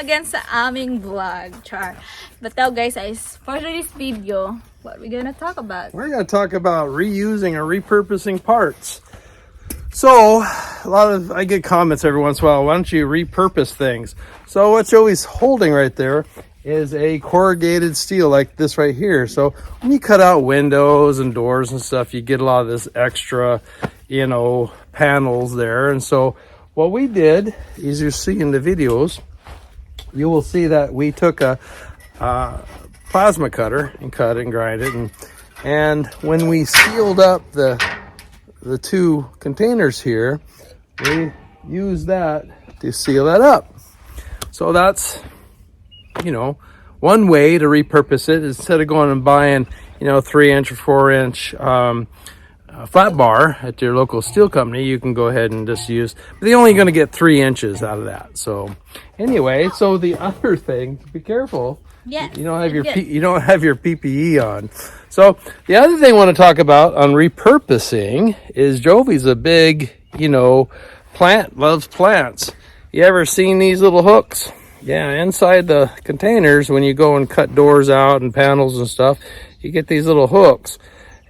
again sa aming vlog, Char. But now guys, for this video, what we're gonna talk about? We're gonna talk about reusing or repurposing parts. So, I get comments every once in a while, why don't you repurpose things? So what Joey's holding right there is a corrugated steel like this right here. So when you cut out windows and doors and stuff, you get a lot of this extra, panels there. And so what we did is, you see in the videos, you will see that we took a plasma cutter and cut and grind it. And when we sealed up the two containers here, we use that to seal that up. So that's, one way to repurpose it. Instead of going and buying, 3-inch or 4-inch flat bar at your local steel company, you can go ahead and just use, but they're only going to get 3 inches out of that. So anyway, so the other thing, be careful. Yes, you don't have your PPE on. So the other thing I want to talk about on repurposing is Jovi's a big, loves plants. You ever seen these little hooks? Yeah, inside the containers, when you go and cut doors out and panels and stuff, you get these little hooks.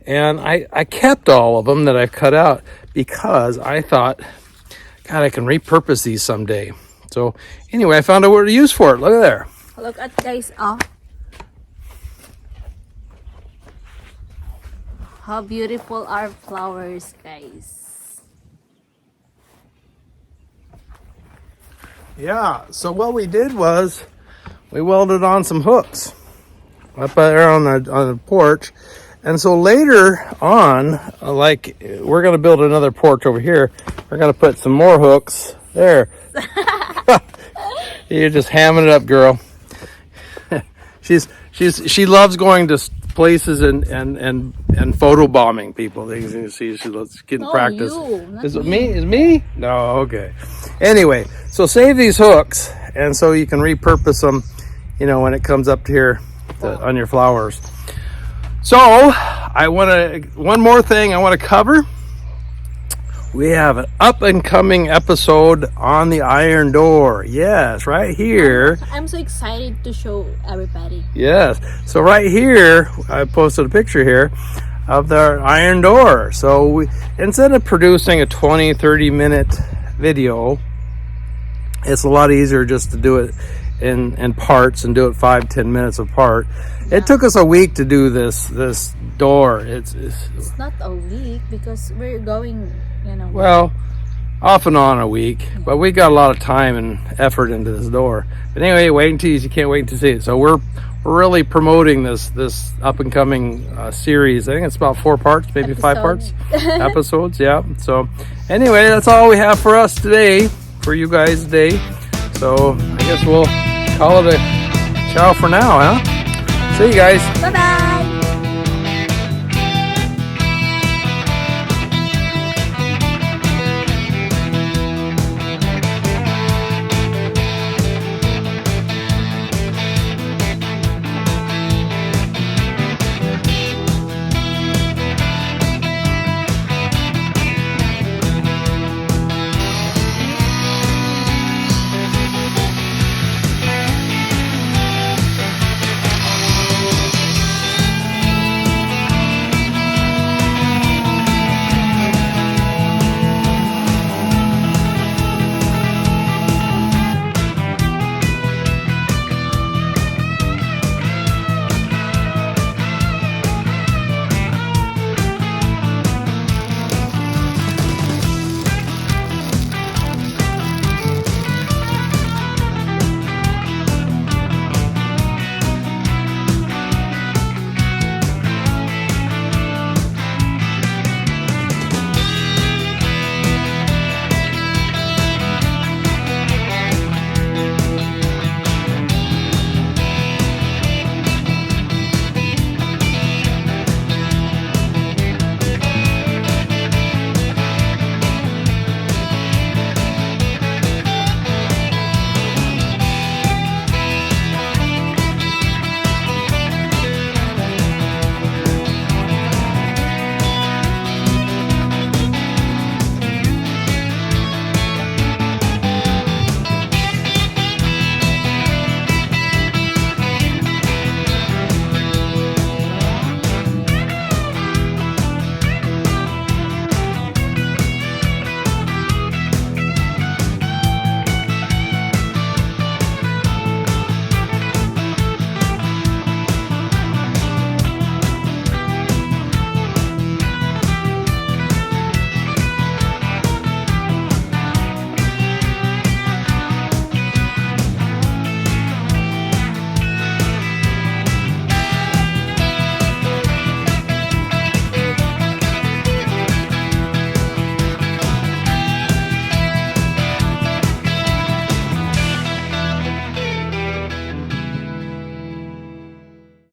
And I kept all of them that I cut out because I thought, God, I can repurpose these someday. So anyway, I found out what to use for it. Look at there. Look at guys, how beautiful are flowers, guys. Yeah, so what we did was we welded on some hooks up there on the porch. And so later on, we're going to build another porch over here. We're going to put some more hooks there. You're just hamming it up, girl. She loves going to places and photo bombing people. You can see she loves getting practice. Is it me? Is me? No, okay. Anyway, so save these hooks, and so you can repurpose them, when it comes up here on your flowers. So one more thing I want to cover. We have an up and coming episode on the iron door. Yes, right here. I'm so excited to show everybody. Yes. So right here, I posted a picture here of the iron door. So instead of producing a 20-30 minute video, it's a lot easier just to do it in parts and do it 5-10 minutes apart. Yeah. It took us a week to do this door. It's not a week because we're going, well, off and on a week, but we got a lot of time and effort into this door. But anyway, you can't wait to see it. So we're really promoting this up and coming series. I think it's about 4 parts, maybe 5 parts. Episodes, yeah. So anyway, that's all we have for us today, for you guys today. So I guess we'll call it a ciao for now, huh? See you guys. Bye-bye.